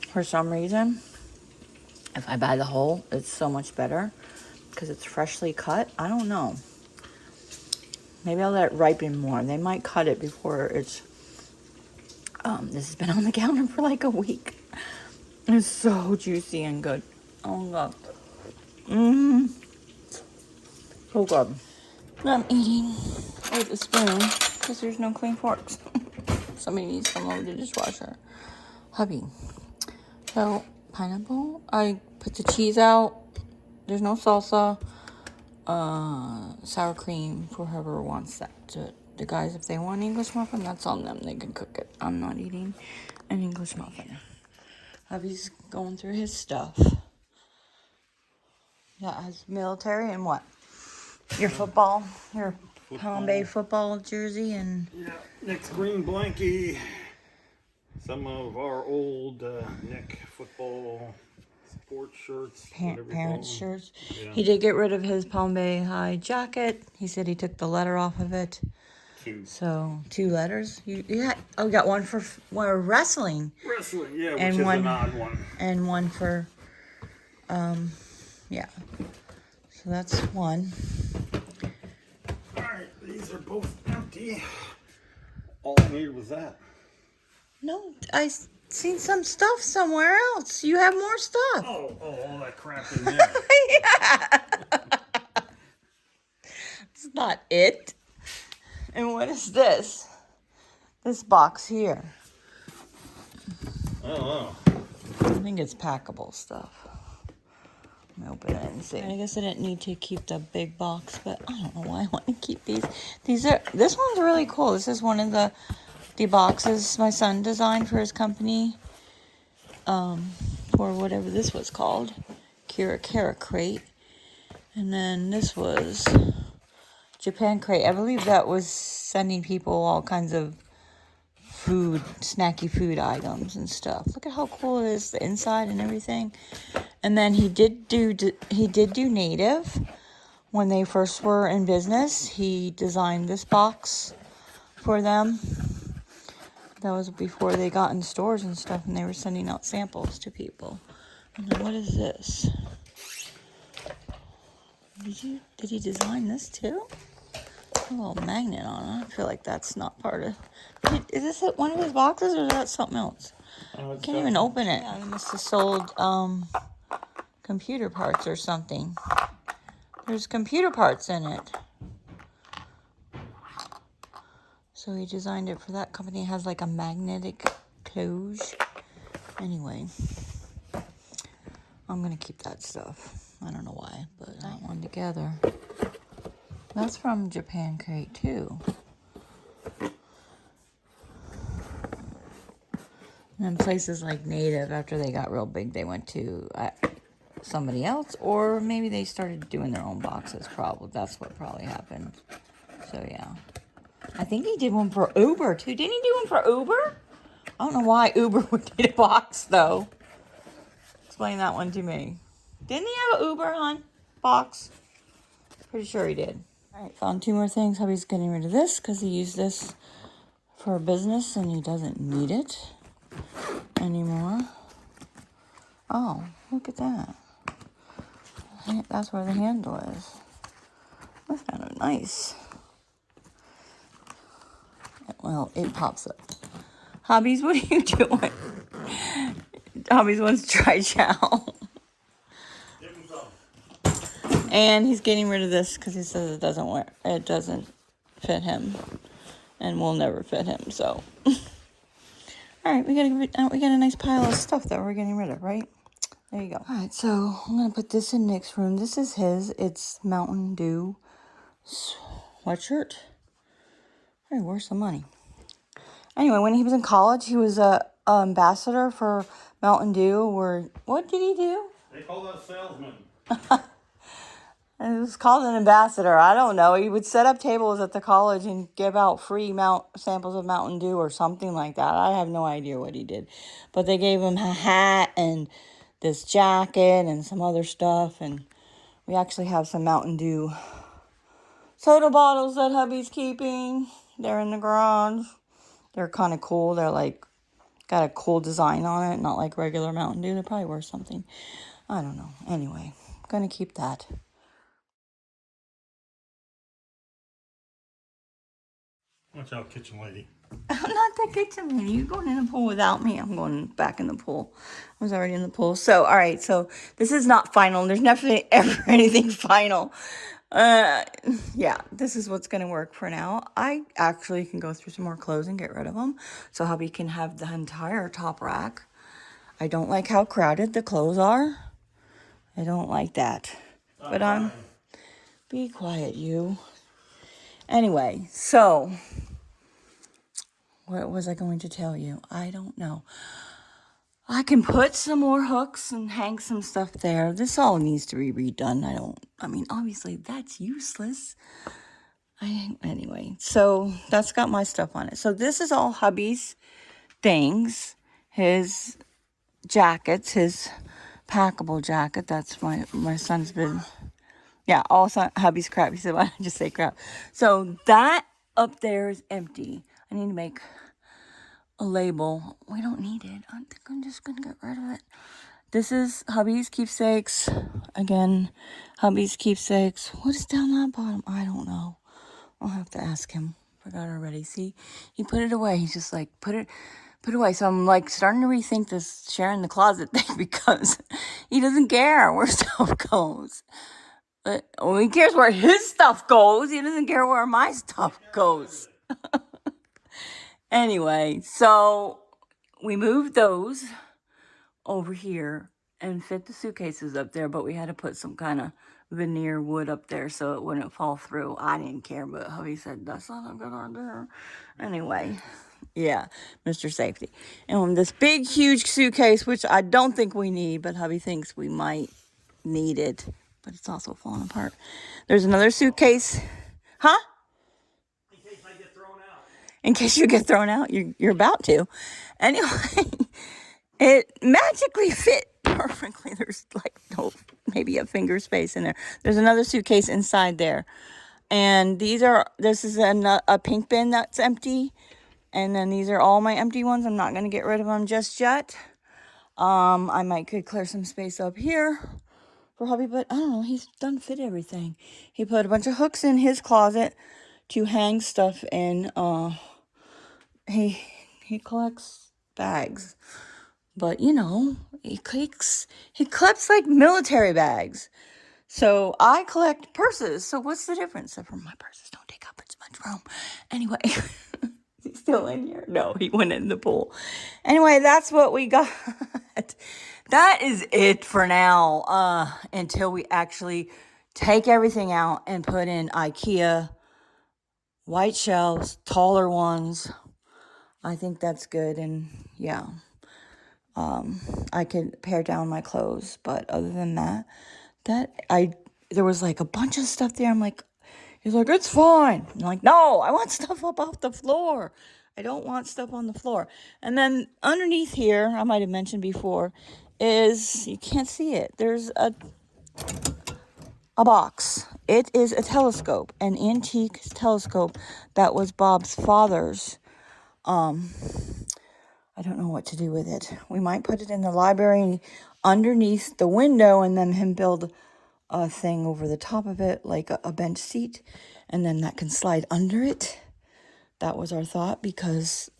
Speaker 1: for some reason, if I buy the whole, it's so much better because it's freshly cut. I don't know. Maybe I'll let it ripen more. They might cut it before it's. This has been on the counter for like a week. It's so juicy and good. Oh god. So good. I'm eating with a spoon because there's no clean forks. Somebody needs to come over the dishwasher. Hubby. So, pineapple. I put the cheese out. There's no salsa. Sour cream for whoever wants that. The guys, if they want English muffin, that's on them. They can cook it. I'm not eating an English muffin. Hubby's going through his stuff. That has military and what? Your football? Your Palm Bay football jersey and...
Speaker 2: Yeah, Nick's green blankie. Some of our old Nick football sports shirts.
Speaker 1: Parents' shirts.
Speaker 2: Yeah.
Speaker 1: He did get rid of his Palm Bay High jacket. He said he took the letter off of it.
Speaker 2: 2.
Speaker 1: So, 2 letters. You got one for wrestling.
Speaker 2: Wrestling, yeah,
Speaker 1: And
Speaker 2: which is
Speaker 1: one,
Speaker 2: an odd one.
Speaker 1: And one for, yeah. So that's one.
Speaker 2: Alright, these are both empty. All I needed was that.
Speaker 1: No, I seen some stuff somewhere else. You have more stuff.
Speaker 2: Oh, all that crap in there.
Speaker 1: Yeah. It's not it. And what is this? This box here.
Speaker 2: I don't know.
Speaker 1: I think it's packable stuff. Let me open it and see. I guess I didn't need to keep the big box, but I don't know why I want to keep these. This one's really cool. This is one of the boxes my son designed for his company. For whatever this was called. Kira crate. And then this was Japan crate. I believe that was sending people all kinds of food, snacky food items and stuff. Look at how cool it is, the inside and everything. And then he did do Native when they first were in business. He designed this box for them. That was before they got in stores and stuff, and they were sending out samples to people. And then what is this? Did he design this too? A little magnet on it. I feel like that's not part of. Is this one of his boxes, or is that something else? I can't even open it. Yeah, he must have sold computer parts or something. There's computer parts in it. So he designed it for that company. It has like a magnetic close. Anyway, I'm gonna keep that stuff. I don't know why, but that one together. That's from Japan crate too. And places like Native, after they got real big, they went to somebody else, or maybe they started doing their own boxes. Probably that's what probably happened. So yeah, I think he did one for Uber too. Didn't he do one for Uber? I don't know why Uber would need a box though. Explain that one to me. Didn't he have an Uber, hon? Box? Pretty sure he did. All right, found 2 more things. Hubby's getting rid of this because he used this for a business and he doesn't need it anymore. Oh, look at that. That's where the handle is. That's kind of nice. Well, it pops up. Hobbies, what are you doing? Hobbies wants to try chow. And he's getting rid of this because he says it doesn't fit him, and will never fit him. So, all right, we got a nice pile of stuff that we're getting rid of, right? There you go. All right, so I'm gonna put this in Nick's room. This is his. It's Mountain Dew sweatshirt. Hey, where's the money? Anyway, when he was in college, he was a ambassador for Mountain Dew. What did he do?
Speaker 2: They call us salesmen.
Speaker 1: It was called an ambassador. I don't know. He would set up tables at the college and give out free samples of Mountain Dew or something like that. I have no idea what he did. But they gave him a hat and this jacket and some other stuff. And we actually have some Mountain Dew soda bottles that hubby's keeping. They're in the garage. They're kind of cool. They're like, got a cool design on it. Not like regular Mountain Dew. They're probably worth something. I don't know. Anyway, I'm going to keep that.
Speaker 2: Watch out, kitchen lady.
Speaker 1: I'm not the kitchen lady. You're going in the pool without me. I'm going back in the pool. I was already in the pool. So, all right. So, this is not final. There's never ever anything final. Yeah, this is what's going to work for now. I actually can go through some more clothes and get rid of them. So, hubby can have the entire top rack. I don't like how crowded the clothes are. I don't like that. But be quiet, you. Anyway, so what was I going to tell you? I don't know. I can put some more hooks and hang some stuff there. This all needs to be redone. I mean, obviously that's useless. Anyway, so that's got my stuff on it. So this is all hubby's things. His jackets, his packable jacket. That's my son's been. Yeah, all hubby's crap. He said, why don't I just say crap? So that up there is empty. I need to make a label. We don't need it. I think I'm just going to get rid of it. This is hubby's keepsakes. Again, hubby's keepsakes. What is down that bottom? I don't know. I'll have to ask him. Forgot already. See, he put it away. He's just like, put it away. So I'm like starting to rethink this sharing the closet thing because he doesn't care where stuff goes. But he cares where his stuff goes. He doesn't care where my stuff goes. Anyway, so we moved those over here. and fit the suitcases up there, but we had to put some kind of veneer wood up there so it wouldn't fall through. I didn't care, but hubby said that's not a good idea. Anyway, yeah, Mr. Safety. And this big, huge suitcase, which I don't think we need, but hubby thinks we might need it, but it's also falling apart. There's another suitcase. Huh?
Speaker 2: In case I get thrown out.
Speaker 1: In case you get thrown out, you're about to. Anyway, it magically fit perfectly. There's like maybe a finger space in there. There's another suitcase inside there. And this is a pink bin that's empty. And then these are all my empty ones. I'm not going to get rid of them just yet. I could clear some space up here for hubby, but I don't know. He's done fit everything. He put a bunch of hooks in his closet to hang stuff in. He collects bags, but you know, he collects like military bags. So I collect purses. So what's the difference? Except for my purses don't take up as much room. Anyway, he's still in here. No, he went in the pool. Anyway, that's what we got. That is it for now. Until we actually take everything out and put in IKEA white shelves, taller ones. I think that's good. And yeah, I could pare down my clothes. But other than that, there was like a bunch of stuff there. I'm like, he's like, it's fine. I'm like, no, I want stuff up off the floor. I don't want stuff on the floor. And then underneath here, I might have mentioned before, is, you can't see it. There's a box. It is a telescope, an antique telescope that was Bob's father's. I don't know what to do with it. We might put it in the library underneath the window and then him build a thing over the top of it, like a bench seat, and then that can slide under it. That was our thought, because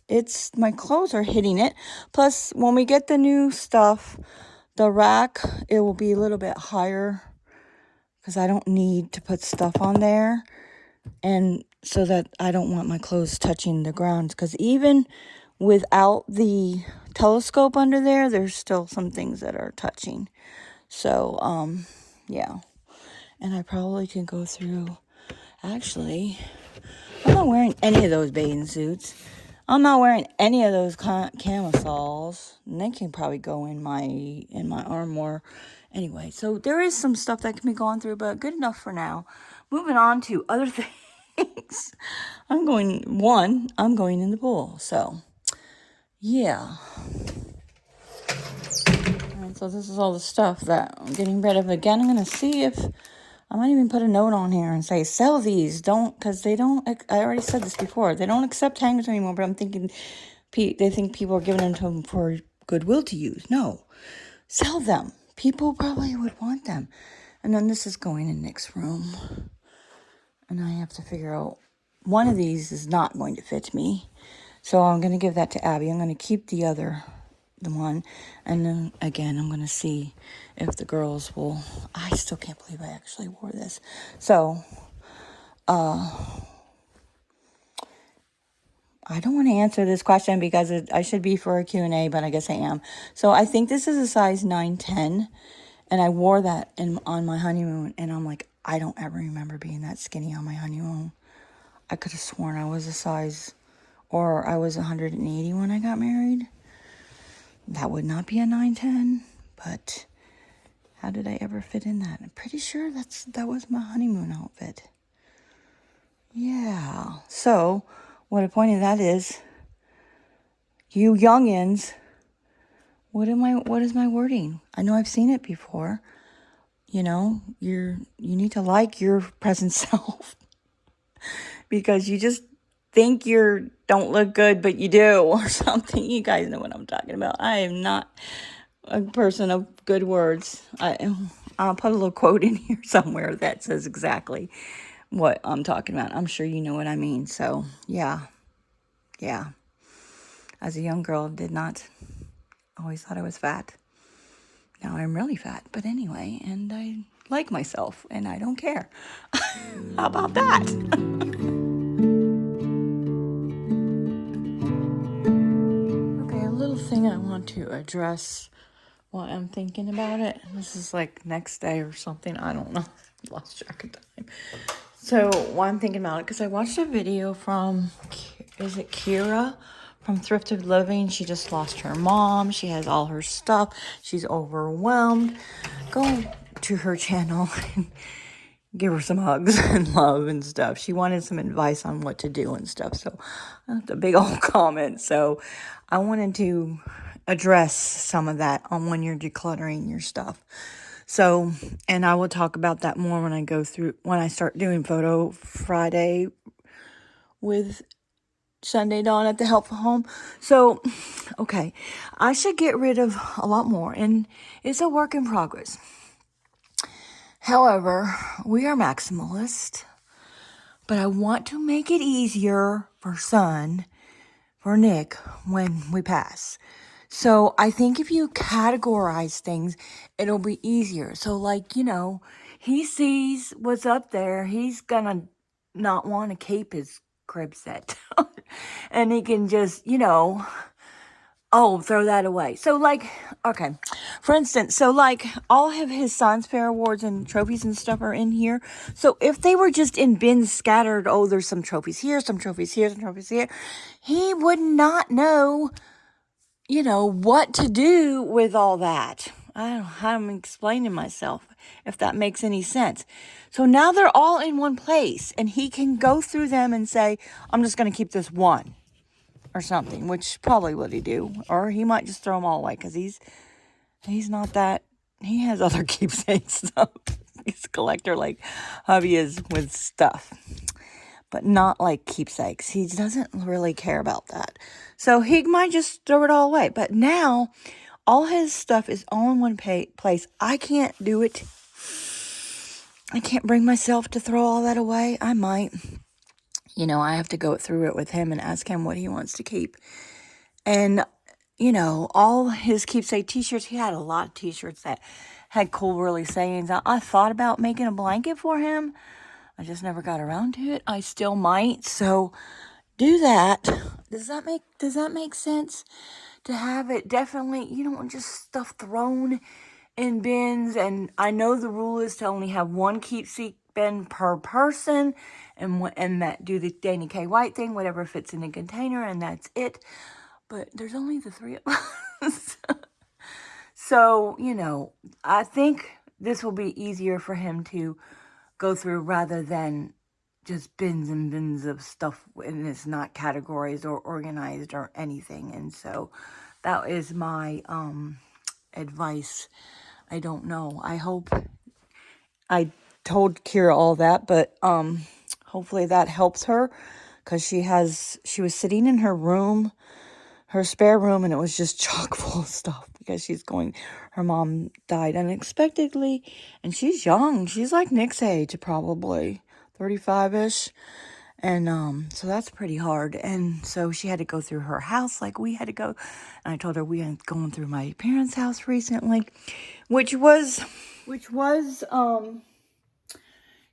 Speaker 1: my clothes are hitting it. Plus, when we get the new stuff, the rack, it will be a little bit higher, because I don't need to put stuff on there. And so that I don't want my clothes touching the ground, because even without the telescope under there, there's still some things that are touching. So, yeah. And I probably can go through, actually, I'm not wearing any of those bathing suits. I'm not wearing any of those camisoles. And they can probably go in my armoire. Anyway, so there is some stuff that can be gone through, but good enough for now. Moving on to other things. I'm going in the pool. So, yeah. And so this is all the stuff that I'm getting rid of. Again, I'm going to see if I might even put a note on here and say, sell these. Because they don't, I already said this before, they don't accept hangers anymore, but I'm thinking they think people are giving them to them for goodwill to use. No, sell them. People probably would want them. And then this is going in Nick's room. And I have to figure out, one of these is not going to fit me. So I'm going to give that to Abby. I'm going to keep the one. And then again, I'm going to see if the girls will. I still can't believe I actually wore this. So, I don't want to answer this question because I should be for a Q&A, but I guess I am. So I think this is a size 9-10. And I wore that on my honeymoon. And I'm like, I don't ever remember being that skinny on my honeymoon. I could have sworn I was I was 180 when I got married. That would not be a 9-10, but how did I ever fit in that? I'm pretty sure that was my honeymoon outfit. Yeah. So, what a point of that is, you youngins, what is my wording? I know I've seen it before. You know, you need to like your present self. Because you just think you don't look good, but you do, or something. You guys know what I'm talking about. I am not a person of good words. I'll put a little quote in here somewhere that says exactly what I'm talking about. I'm sure you know what I mean. So, yeah. As a young girl, did not always thought I was fat. Now I'm really fat. But anyway, and I like myself, and I don't care. How about that? Thing I want to address while I'm thinking about it. This is like next day or something. I don't know. Lost track of time. So while I'm thinking about it, because I watched a video from, is it Kira from Thrifted Living? She just lost her mom. She has all her stuff. She's overwhelmed. Go to her channel and give her some hugs and love and stuff. She wanted some advice on what to do and stuff. So that's a big old comment. So I wanted to address some of that on when you're decluttering your stuff. So, and I will talk about that more when I start doing Photo Friday with Sunday Dawn at the Helpful Home. So, okay, I should get rid of a lot more, and it's a work in progress. However, we are maximalist, but I want to make it easier for Nick, when we pass. So I think if you categorize things, it'll be easier. So like, he sees what's up there. He's gonna not want to keep his crib set. And he can just, throw that away. So like, okay, for instance, so like all of his science fair awards and trophies and stuff are in here. So if they were just in bins scattered, there's some trophies here, some trophies here, some trophies here, he would not know, what to do with all that. I don't know how I'm explaining myself, if that makes any sense. So now they're all in one place, and he can go through them and say, I'm just going to keep this one or something, which probably would he do. Or he might just throw them all away, because he's not that, he has other keepsakes stuff. He's a collector like hubby is with stuff, but not like keepsakes. He doesn't really care about that. So he might just throw it all away. But now all his stuff is all in one place. I can't do it. I can't bring myself to throw all that away. I might. I have to go through it with him and ask him what he wants to keep. And, all his keepsake t-shirts, he had a lot of t-shirts that had cool, really sayings. I thought about making a blanket for him. I just never got around to it. I still might. So do that. Does that make sense? To have it definitely, you don't want just stuff thrown in bins. And I know the rule is to only have one keepsake bin per person, and that do the Danny K. White thing, whatever fits in a container, and that's it. But there's only the three of us. So, I think this will be easier for him to go through rather than just bins and bins of stuff, and it's not categorized or organized or anything. And so that is my advice. I don't know. I hope I told Kira all that, but hopefully that helps her, because she was sitting in her spare room, and it was just chock full of stuff, because her mom died unexpectedly, and she's young. She's like Nick's age, probably 35-ish. And so that's pretty hard. And so she had to go through her house like we had to go. And I told her we had going through my parents' house recently, which was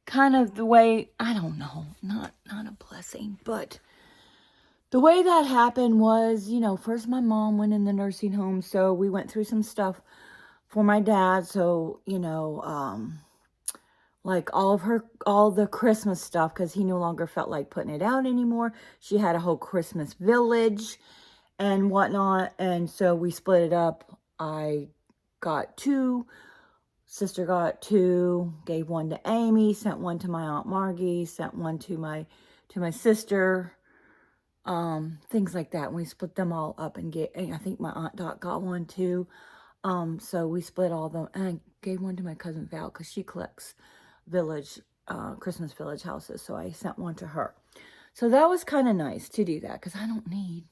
Speaker 1: kind of the way, I don't know, not a blessing, but the way that happened was, first my mom went in the nursing home, so we went through some stuff for my dad. So, like all the Christmas stuff, because he no longer felt like putting it out anymore. She had a whole Christmas village and whatnot, and so we split it up. I got 2, sister got 2, gave one to Amy, sent one to my Aunt Margie, sent one to my sister, things like that. We split them all up, and I think my Aunt Dot got one too. So we split all of them, and I gave one to my cousin Val, because she collects Christmas village houses. So I sent one to her. So that was kind of nice to do that, because I don't need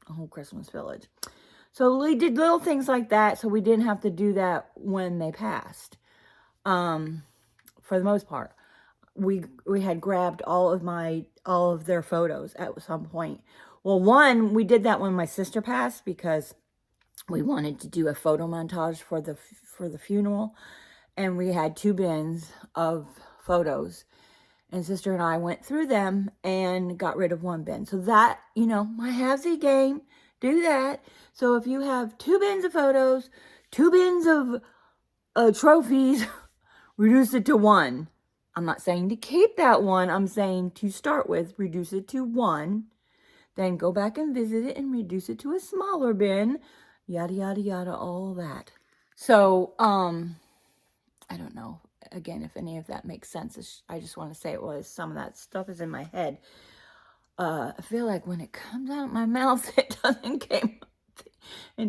Speaker 1: a whole Christmas village. So we did little things like that, so we didn't have to do that when they passed. For the most part, we had grabbed all of their photos at some point. Well, we did that when my sister passed, because we wanted to do a photo montage for the funeral, and we had 2 bins of photos, and sister and I went through them and got rid of 1 bin. So that, my halvesy game, do that. So if you have 2 bins of photos, 2 bins of trophies, reduce it to 1. I'm not saying to keep that 1. I'm saying to start with, reduce it to 1. Then go back and visit it and reduce it to a smaller bin. Yada, yada, yada, all that. So, I don't know, again, if any of that makes sense. I just want to say it was. Some of that stuff is in my head. I feel like when it comes out of my mouth, it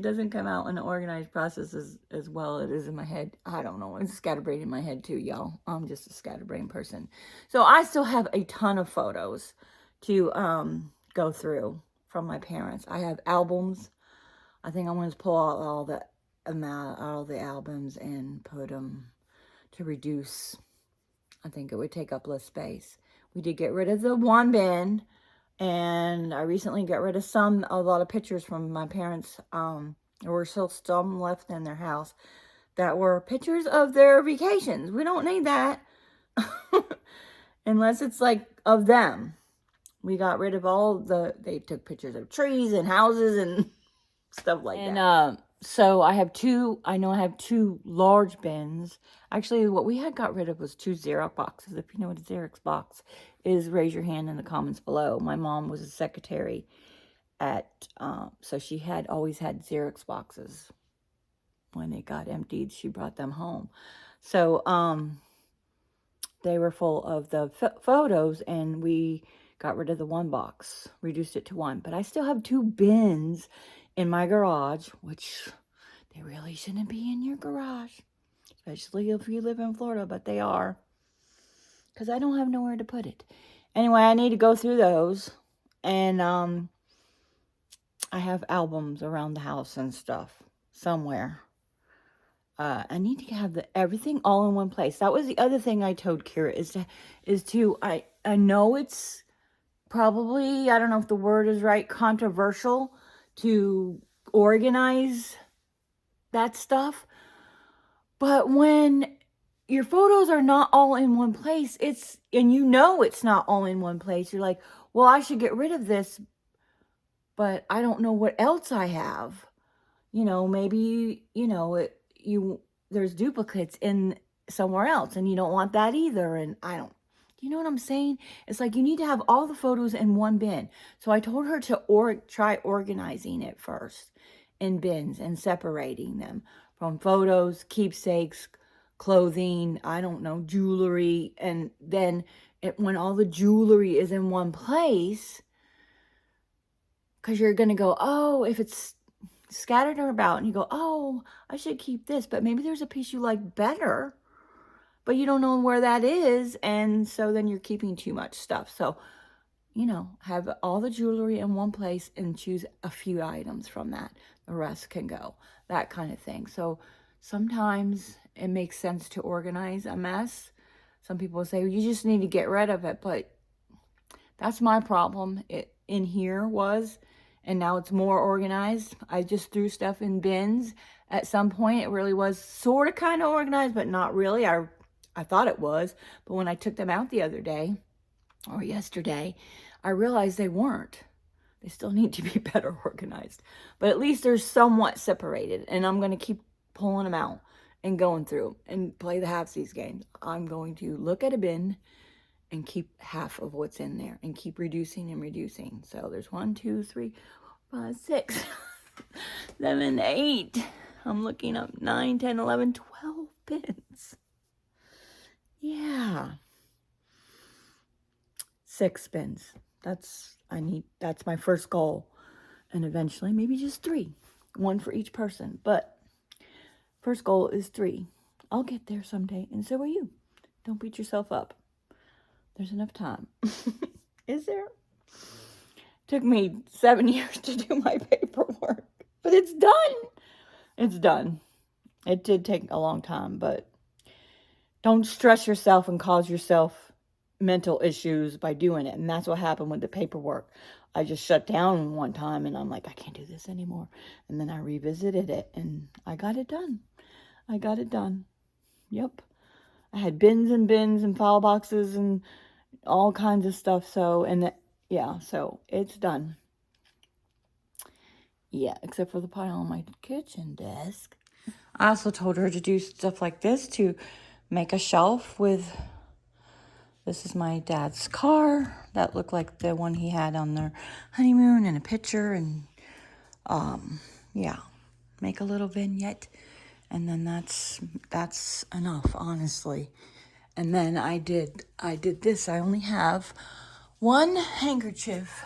Speaker 1: doesn't come out in an organized process as well as it is in my head. I don't know. It's scatterbrained in my head too, y'all. I'm just a scatterbrained person. So I still have a ton of photos to go through from my parents. I have albums. I think I'm going to pull out all the albums and put them to reduce. I think it would take up less space. We did get rid of the 1 bin. And I recently got rid of a lot of pictures from my parents. There were still some left in their house that were pictures of their vacations. We don't need that. Unless it's like of them. We got rid of they took pictures of trees and houses and stuff like that. And so I have 2 large bins. Actually, what we had got rid of was 2 Xerox boxes. If you know what a Xerox box is, raise your hand in the comments below. My mom was a secretary so she always had Xerox boxes. When they got emptied, she brought them home. So, they were full of the photos, and we got rid of the 1 box, reduced it to 1. But I still have 2 bins in my garage, which they really shouldn't be in your garage, especially if you live in Florida, but they are, because I don't have nowhere to put it. Anyway, I need to go through those, and I have albums around the house and stuff somewhere. I need to have everything all in one place. That was the other thing I told Kira I know it's probably, I don't know if the word is right, controversial to organize that stuff. But when your photos are not all in one place, and you know it's not all in one place, you're like, well, I should get rid of this, but I don't know what else I have. Maybe, there's duplicates in somewhere else, and you don't want that either. And you know what I'm saying? It's like you need to have all the photos in one bin. So I told her to try organizing it first in bins and separating them from photos, keepsakes, clothing, I don't know, jewelry. And then when all the jewelry is in one place, because you're going to go, oh, if it's scattered about, and you go, oh, I should keep this, but maybe there's a piece you like better, but you don't know where that is, and so then you're keeping too much stuff. So, have all the jewelry in one place and choose a few items from that. The rest can go, that kind of thing. So sometimes it makes sense to organize a mess. Some people say, well, you just need to get rid of it, but that's my problem. It in here was, and now it's more organized. I just threw stuff in bins. At some point, it really was sort of kind of organized, but not really. I thought it was. But when I took them out the other day, or yesterday, I realized they weren't. They still need to be better organized. But at least they're somewhat separated. And I'm going to keep pulling them out and going through and play the halfsies games. I'm going to look at a bin and keep half of what's in there and keep reducing and reducing. So there's 1, 2, 3, 5, 6, 7, 8. I'm looking up 9, 10, 11, 12 bins. Yeah. 6 bins. That's my first goal. And eventually maybe just 3. 1 for each person. But first goal is 3. I'll get there someday, and so will you. Don't beat yourself up. There's enough time. Is there? Took me 7 years to do my paperwork, but it's done. It's done. It did take a long time, but don't stress yourself and cause yourself mental issues by doing it. And that's what happened with the paperwork. I just shut down one time, and I'm like, I can't do this anymore. And then I revisited it, and I got it done. I got it done. Yep. I had bins and file boxes and all kinds of stuff. So, so it's done. Yeah, except for the pile on my kitchen desk. I also told her to do stuff like this, to make a shelf with, this is my dad's car that looked like the one he had on their honeymoon, and a picture, and yeah, make a little vignette, and then that's enough, honestly. And then I did this. I only have one handkerchief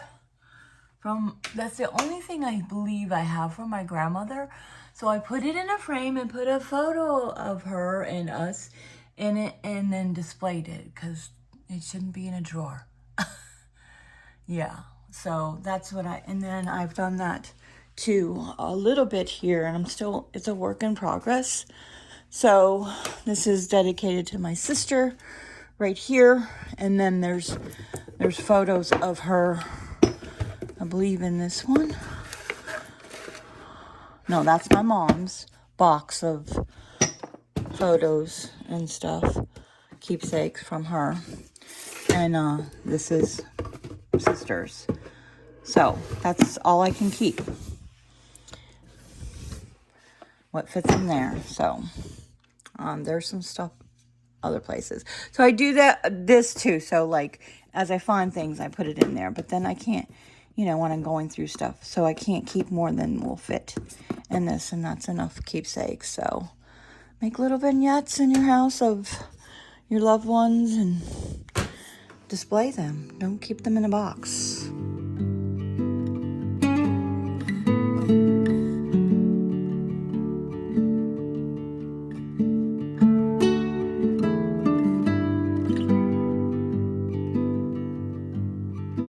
Speaker 1: that's the only thing I believe I have from my grandmother. So I put it in a frame and put a photo of her and us in it, and then displayed it, because it shouldn't be in a drawer. Yeah, so that's what and then I've done that too a little bit here, and it's a work in progress. So this is dedicated to my sister right here, and then there's photos of her, I believe, in this one. No, that's my mom's box of photos and stuff, keepsakes from her. And this is sister's. So that's all I can keep, what fits in there. So there's some stuff other places. So I do this too. So like, as I find things, I put it in there, but then I can't, when I'm going through stuff, so I can't keep more than will fit in this, and that's enough keepsakes. So make little vignettes in your house of your loved ones and display them. Don't keep them in a box.